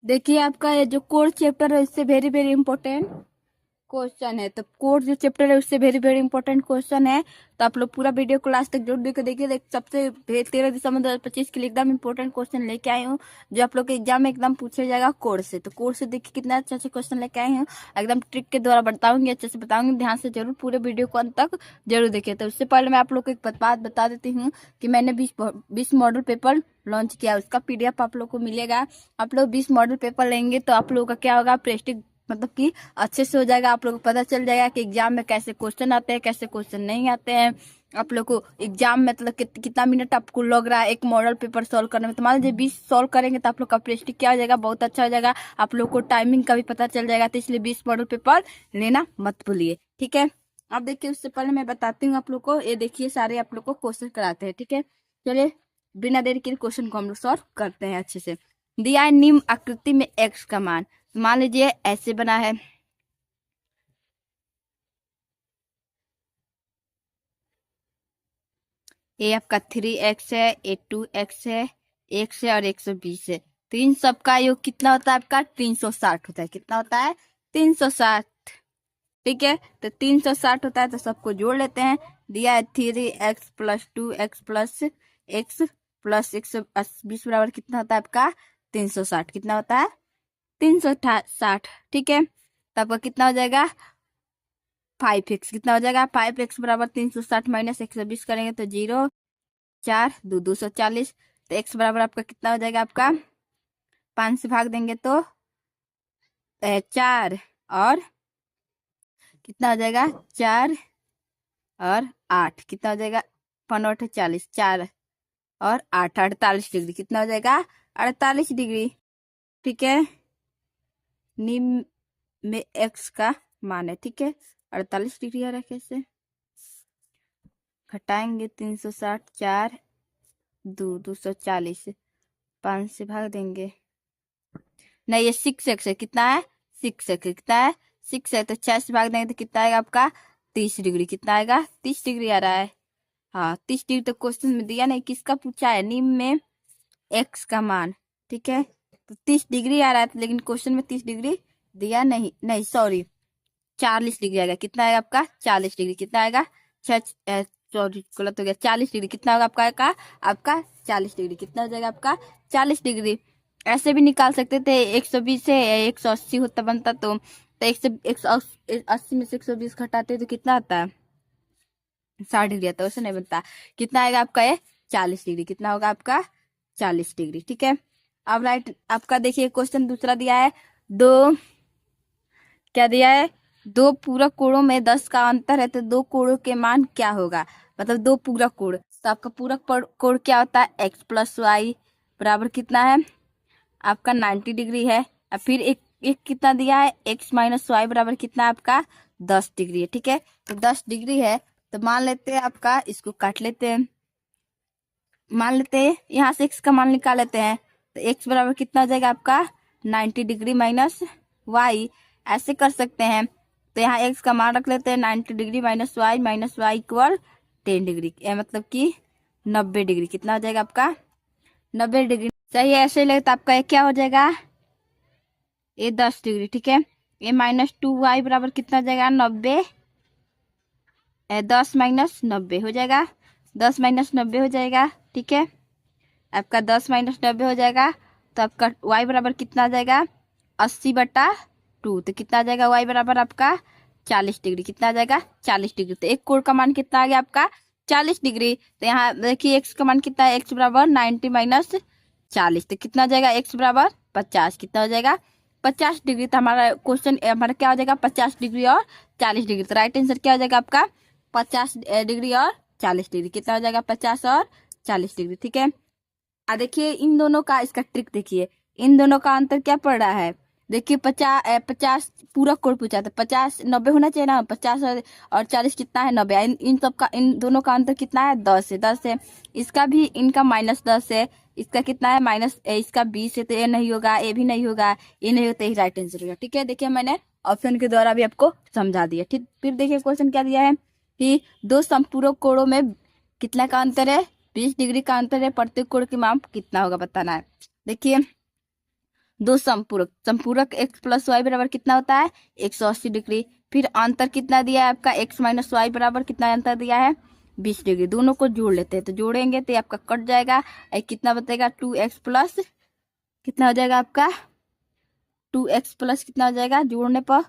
देखिए आपका ये जो कोर चैप्टर है इससे वेरी वेरी इंपॉर्टेंट क्वेश्चन है। तो कोर जो चैप्टर है उससे वेरी वेरी इंपॉर्टेंट क्वेश्चन है। तो आप लोग पूरा वीडियो को लास्ट तक जरूर देखो। देखिए सबसे 13 दिसंबर 2025 के लिए एकदम इंपॉर्टेंट क्वेश्चन लेके आई हूँ, जो आप लोग के एग्जाम में एकदम पूछा जाएगा कोर से। तो कोर से देखिए कितना अच्छे अच्छे क्वेश्चन लेके आई हूँ, एकदम ट्रिक के द्वारा बताऊंगी, अच्छे से बताऊंगी। ध्यान से जरूर पूरे वीडियो को अंत तक जरूर देखिए। तो उससे पहले मैं आप लोग को एक बात बता देती हूँ कि मैंने 20 मॉडल पेपर लॉन्च किया, उसका पीडीएफ आप लोग को मिलेगा। आप लोग 20 मॉडल पेपर लेंगे तो आप लोगों का क्या होगा, प्रेस्टिज मतलब कि अच्छे से हो जाएगा। आप लोग को पता चल जाएगा कि एग्जाम में कैसे क्वेश्चन आते हैं, कैसे क्वेश्चन नहीं आते हैं। आप लोग को एग्जाम में मतलब कितना मिनट आपको लग रहा है एक मॉडल पेपर सॉल्व करने में। तो मान लीजिए 20 सॉल्व करेंगे तो आप लोग का प्रेस्टिज क्या हो जाएगा, बहुत अच्छा हो जाएगा। आप लोग को टाइमिंग का भी पता चल जाएगा। तो इसलिए 20 मॉडल पेपर लेना मत भूलिए, ठीक है। अब देखिए उससे पहले मैं बताती हूँ आप लोग को, ये देखिए सारे आप लोग को क्वेश्चन कराते हैं, ठीक है। चलिए बिना देरी के क्वेश्चन को हम लोग सॉल्व करते हैं अच्छे से। दिया है निम्न आकृति में एक्स का मान। मान लीजिए ऐसे बना है, ये आपका 3x है, ये 2x है, x है और 120 है। तो इन सबका योग कितना होता है आपका, 360 होता है। कितना होता है, 360, ठीक है। तो 360 होता है, तो सबको जोड़ लेते हैं। दिया है 3x plus 2x plus x plus 120 बराबर कितना होता है आपका, 360। कितना होता है, 360, ठीक है। तो आपका कितना हो जाएगा, 5x। कितना हो जाएगा, 5x बराबर 360 माइनस 120 करेंगे तो 0, 4 2 240। तो x बराबर आपका कितना हो जाएगा, आपका 5 से भाग देंगे तो 4, और कितना हो जाएगा, 4 और 8, कितना हो जाएगा, 5 40, 4 और 8, 48 डिग्री। कितना हो जाएगा, 48 डिग्री, ठीक है। निम्न में x का मान है, ठीक है। 48 डिग्री आ रहा है, कैसे घटाएंगे, 360, 4 2 240, 5 से भाग देंगे, नहीं ये 6x है। कितना है, 6x है। कितना है, 6 है। तो 6 से भाग देंगे तो कितना आएगा आपका, 30 डिग्री। कितना आएगा, 30 डिग्री आ रहा है। हाँ 30 डिग्री तो क्वेश्चन में दिया नहीं, किसका पूछा है, निम्न में x का मान, ठीक है। तो 30 डिग्री आ रहा है, लेकिन क्वेश्चन में 30 डिग्री दिया नहीं, नहीं सॉरी 40 डिग्री आएगा। कितना आएगा आपका, 40 डिग्री। कितना आएगा, सॉरी गलत हो गया, 40 डिग्री। कितना होगा आपका 40 डिग्री। कितना हो जाएगा आपका 40 डिग्री। ऐसे भी निकाल सकते थे, 120 से 180 होता बनता। तो 180 में से 120 घटाते तो कितना आता है, 60 डिग्री आता है। वैसे नहीं बनता। कितना आएगा आपका, ये 40 डिग्री। कितना होगा आपका 40 डिग्री, ठीक है। अब राइट आपका देखिए क्वेश्चन दूसरा दिया है, दो क्या दिया है, दो पूरक कोणों में 10 का अंतर है तो दो कोणों के मान क्या होगा। मतलब दो पूरक कोण, तो आपका पूरक कोण क्या होता है, x प्लस वाई बराबर कितना है आपका 90 डिग्री है। और फिर एक एक कितना दिया है, x माइनस वाई बराबर कितना है आपका 10 डिग्री है, ठीक है। तो 10 डिग्री है, तो मान लेते हैं आपका, इसको काट लेते हैं, मान लेते हैं यहाँ से x का मान निकाल लेते हैं। तो x बराबर कितना हो जाएगा आपका 90 डिग्री माइनस वाई, ऐसे कर सकते हैं। तो यहाँ x का मान रख लेते हैं 90 degree minus Y equal 10 degree, मतलब कि 90 डिग्री। कितना हो जाएगा आपका 90 डिग्री, सही है। ऐसे लगे तो आपका ये क्या हो जाएगा, ये 10 डिग्री, ठीक है। ये -2y बराबर कितना हो जाएगा 90, 10 माइनस 90 हो जाएगा, 10 माइनस 90 हो जाएगा, ठीक है। आपका 10 माइनस 90 हो जाएगा। तो आपका y बराबर कितना आ जाएगा 80/2। तो कितना आ जाएगा y बराबर आपका 40 डिग्री। कितना आ जाएगा 40 डिग्री। तो एक कोण का मान कितना आ गया आपका 40 डिग्री। तो यहाँ देखिए x का मान कितना है, x बराबर 90 माइनस 40। तो कितना आ जाएगा x बराबर 50। कितना हो जाएगा 50 डिग्री। तो हमारा क्वेश्चन हमारा क्या हो जाएगा 50 डिग्री और 40 डिग्री। तो राइट आंसर क्या हो जाएगा आपका 50 डिग्री और 40 डिग्री। कितना हो जाएगा 50 और 40 डिग्री, ठीक है। देखिए इन दोनों का इसका ट्रिक देखिए, इन दोनों का अंतर क्या पड़ रहा है। देखिए 50 पूरा कोण पूछा था, 50 90 होना चाहिए ना, 50 और 40 कितना है 90। इन सब का, इन दोनों का अंतर कितना है 10 है, 10 है। इसका भी इनका -10 है, इसका कितना है इसका 20 है। तो ये नहीं होगा, ये भी नहीं होगा, ये नहीं होता, ही राइट आंसर होगा, ठीक है। देखिए मैंने ऑप्शन के द्वारा भी आपको समझा दिया, ठीक। फिर देखिए क्वेश्चन क्या दिया है कि दो समपूरक कोणों में कितना का अंतर है, 20 डिग्री का अंतर है। प्रत्येक कोण की माप कितना होगा बताना है। देखिए दो संपूरक, संपूरक x प्लस वाई बराबर कितना होता है 180 डिग्री। फिर अंतर कितना दिया है आपका x माइनस वाई बराबर कितना अंतर दिया है 20 डिग्री। दोनों को जोड़ लेते हैं, तो जोड़ेंगे तो ये आपका कट जाएगा, कितना बचेगा 2x प्लस कितना हो जाएगा आपका 2x प्लस कितना हो जाएगा जोड़ने पर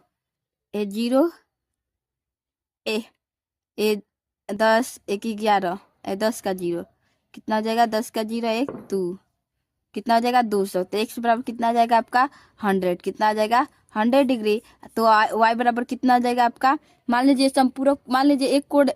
ए 0 ए ए 10 एक 11 ए 10 का 0 कितना हो जाएगा 10 का 0 एक 2 कितना हो जाएगा 200। तो x बराबर कितना आ जाएगा आपका 100 कितना आ जाएगा 100 डिग्री। तो y बराबर कितना आ जाएगा आपका, मान लीजिए संपूरक, मान लीजिए एक कोण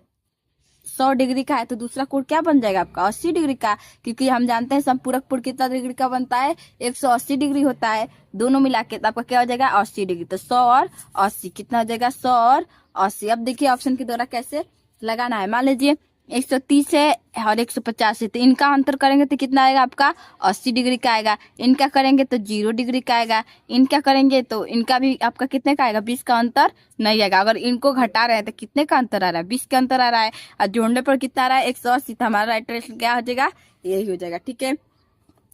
100 डिग्री का है तो दूसरा कोण क्या बन जाएगा आपका 80 डिग्री का, क्योंकि हम जानते हैं संपूरक कोण कितना डिग्री का बनता है 180 डिग्री होता है। दोनों मिला के तो आपका क्या हो जाएगा 80 डिग्री। तो 100 और 80 कितना हो जाएगा 100 और 80। अब देखिए ऑप्शन के द्वारा कैसे लगाना है। मान लीजिए 130 है और 150 है, तो इनका अंतर करेंगे तो कितना आएगा आपका 80 डिग्री का आएगा। इनका करेंगे तो 0 डिग्री का आएगा। इनका करेंगे तो इनका भी आपका कितने का आएगा 20 का अंतर नहीं आएगा। अगर इनको घटा रहे हैं तो कितने का अंतर आ रहा है 20 का अंतर आ रहा है, और जोड़ने पर कितना आ रहा है 180। तो हमारा राइट आंसर क्या हो जाएगा यही हो जाएगा। ठीक है,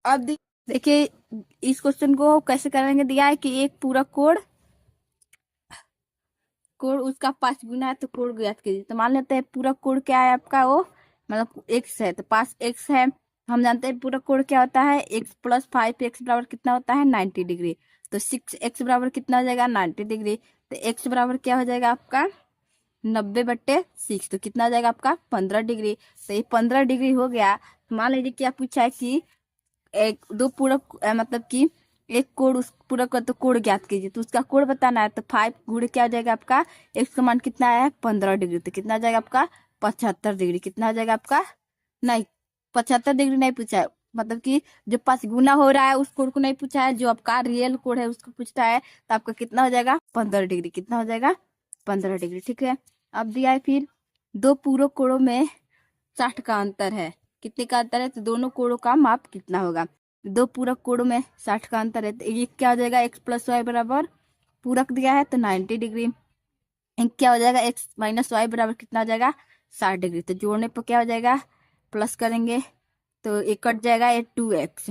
अब देखिए इस क्वेश्चन को कैसे करेंगे। दिया है कि एक पूरा कोण कोण उसका 5 गुना है तो कोण ज्ञात कीजिए। तो मान लेते हैं पूरा कोण क्या है आपका, वो मतलब x है तो 5x है। हम जानते हैं पूरा कोण क्या होता है x प्लस 5x बराबर कितना होता है 90 डिग्री। तो 6x बराबर कितना हो जाएगा 90 डिग्री। तो x बराबर क्या हो जाएगा आपका 90/6, तो कितना हो जाएगा आपका 15 डिग्री। तो ये 15 डिग्री हो गया। मान लीजिए क्या पूछा है कि एक दो पूरक मतलब कि एक कोण उस पूरक का तो कोण ज्ञात कीजिए, तो उसका कोण बताना है। तो 5 गुणे क्या हो जाएगा आपका x का मान कितना है 15 डिग्री। तो कितना हो जाएगा आपका 75 डिग्री। कितना हो जाएगा आपका, नहीं 75 डिग्री नहीं पूछा है, मतलब कि जो 5 गुना हो रहा है उस कोण को नहीं पूछा है, जो आपका रियल कोण है उसको पूछता है। तो आपका कितना हो जाएगा 15 डिग्री। कितना हो जाएगा 15 डिग्री। ठीक है, अब दिया है फिर दो पूरक कोणों में 60 का अंतर है। कितने का अंतर है, तो दोनों कोणों का माप कितना होगा। दो पूरक कोणों में 60 का अंतर है, तो ये क्या हो जाएगा x प्लस वाई बराबर पूरक दिया है तो 90 डिग्री। एक क्या हो जाएगा x माइनस वाई बराबर कितना हो जाएगा 60 डिग्री। तो जोड़ने पर क्या हो जाएगा प्लस करेंगे तो एक कट जाएगा ये 2x।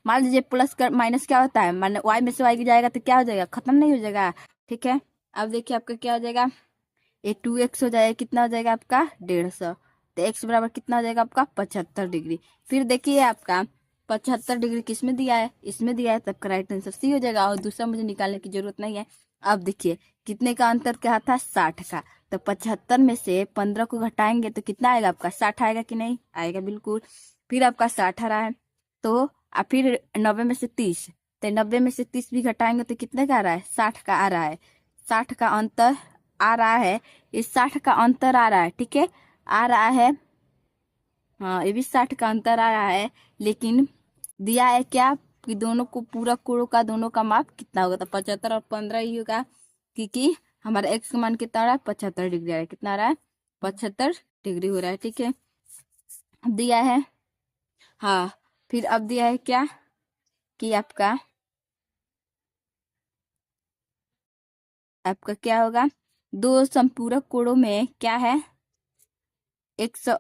मान लीजिए प्लस कर माइनस क्या होता है, मान y में से y जाएगा तो क्या हो जाएगा खत्म नहीं हो जाएगा। ठीक है, अब देखिए आपका क्या हो जाएगा ये 2x हो जाएगा, कितना हो जाएगा आपका 150। तो x बराबर कितना हो जाएगा आपका 75 डिग्री। फिर देखिए आपका 75 डिग्री किस में दिया है, इसमें दिया है, तब का राइट आंसर सी हो जाएगा और दूसरा मुझे निकालने की जरूरत नहीं है। अब देखिए कितने का अंतर क्या था 60 का। तो 75 में से 15 को घटाएंगे तो कितना आएगा आपका 60 आएगा कि नहीं आएगा, बिल्कुल। फिर आपका 60 आ रहा है तो फिर 90 में से 30, तो 90 में से 30 भी घटाएंगे तो कितने का आ रहा है 60 का आ रहा है। 60 का अंतर आ रहा है, इस 60 का अंतर आ रहा है। ठीक है, आ रहा है, हाँ ये भी 60 का अंतर आ रहा है। लेकिन दिया है क्या कि दोनों को पूरक कोणों का दोनों का माप कितना होगा, तो 75 और 15 ही होगा, क्योंकि हमारा x का मान कितना आ रहा है 75 डिग्री आ रहा है। कितना आ रहा है 75 डिग्री हो रहा है। ठीक है, अब दिया है, हाँ फिर अब दिया है क्या कि आपका आपका क्या होगा दो संपूरक कोणों में क्या है 100,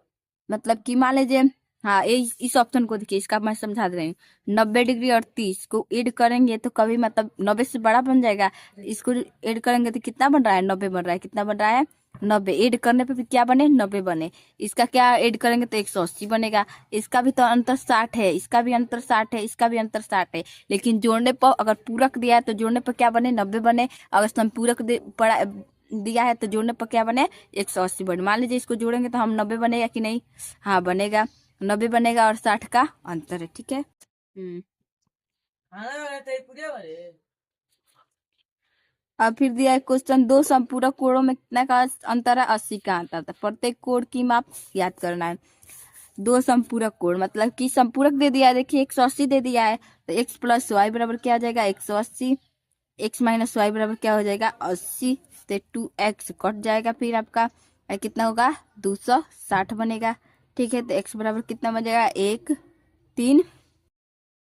मतलब कि मान लीजिए, हाँ इस ऑप्शन को देखिए, इसका मैं समझा दे रही हूँ। 90 डिग्री और 30 को ऐड करेंगे तो कभी मतलब 90 से बड़ा बन जाएगा। इसको ऐड करेंगे तो कितना बन रहा है 90 बन रहा है। कितना बन रहा है 90, ऐड करने पे भी क्या बने 90 बने। इसका क्या ऐड करेंगे तो 180 बनेगा। इसका भी तो अंतर 60 है, इसका भी अंतर 60 है, इसका भी अंतर 60 है। लेकिन जोड़ने पर अगर पूरक दिया है तो जोड़ने पर क्या बने 90 बने। अगर संपूरक पड़ा दिया है तो जोड़ने पर क्या बने 180 बने। मान लीजिए इसको जोड़ेंगे तो हम 90 बनेगा कि नहीं, हाँ बनेगा 90 बनेगा और 60 का अंतर है। ठीक है, अब फिर दिया है क्वेश्चन दो संपूरक कोणों में कितना का अंतर है 80 का अंतर था। प्रत्येक कोण की माप याद करना है। दो संपूरक कोण मतलब कि संपूरक दे दिया है, देखिए 180 दे दिया है तो x प्लस वाई बराबर क्या हो जाएगा 180, x माइनस वाई बराबर क्या हो जाएगा 80, तो 2x कट जाएगा। फिर आपका कितना होगा 260 बनेगा। ठीक है, तो x बराबर कितना बनेगा 1 3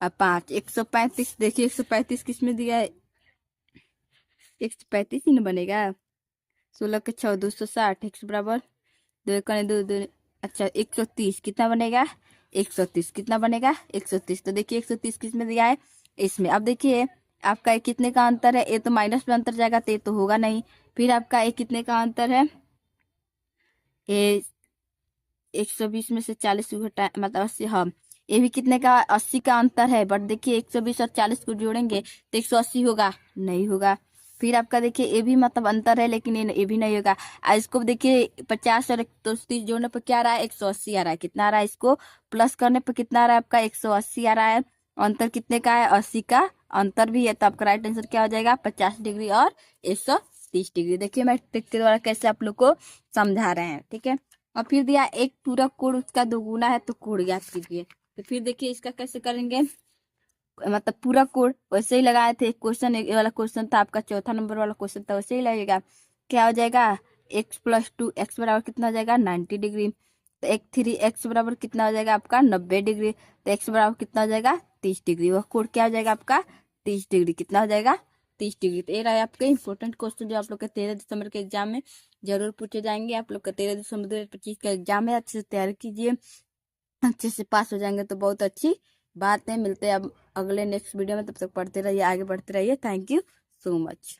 और 5 135। देखिए 135 किस में दिया है 135 ही ना बनेगा। 16 के 6 260, x बराबर दो करें दो दो, अच्छा 130 कितना बनेगा 130 कितना बनेगा 130। तो देखिए 130 किस में दिया है इसमें। अब देखिए आपका ये कितने का अंतर है, ये तो माइनस में अंतर जाएगा तो ये तो होगा नहीं। फिर आपका ये कितने का अंतर है, ये 120 में से 40 को घटा मतलब 80, हाँ ये भी कितने का, 80 का अंतर है। बट देखिए 120 और 40 को जोड़ेंगे तो 180 होगा, नहीं होगा। फिर आपका देखिए ये भी मतलब अंतर है, लेकिन ये भी नहीं होगा। इसको देखिए 50 और 130 जोड़ने पर क्या आ रहा है, 180 आ रहा है। कितना आ रहा है, इसको प्लस करने पर कितना आ रहा है आपका, 180 आ रहा है। अंतर कितने का है, 80 का अंतर भी है। तो आपका राइट आंसर क्या हो जाएगा, 50 डिग्री और 130 डिग्री। देखिए मैं ट्रिक के द्वारा कैसे आप लोग को समझा रहे हैं, ठीक है। और फिर दिया एक पूरा कोण उसका दोगुना है तो कोण ज्ञात कीजिए। तो फिर देखिए इसका कैसे करेंगे, मतलब पूरा कोण वैसे ही लगाए थे। क्वेश्चन ये वाला क्वेश्चन था आपका, चौथा नंबर वाला क्वेश्चन था, वैसे ही लगेगा। क्या हो जाएगा, x+2 x बराबर कितना हो जाएगा, 90 डिग्री। तो x बराबर कितना हो जाएगा आपका, 90 डिग्री। तो x बराबर कितना हो जाएगा, 30 डिग्री। वह कोण क्या हो जाएगा आपका, 30 डिग्री। कितना हो जाएगा, 30 डिग्री। तो ये रहा आपका इंपॉर्टेंट क्वेश्चन जो आप लोग के 13 दिसंबर के एग्जाम में जरूर पूछे जाएंगे। आप लोग का 13 दिसंबर 2025 का एग्जाम है, अच्छे से तैयारी कीजिए, अच्छे से पास हो जाएंगे तो बहुत अच्छी बात है। मिलते हैं अब अगले नेक्स्ट वीडियो में, तब तक पढ़ते रहिए, आगे बढ़ते रहिए। Thank you so much.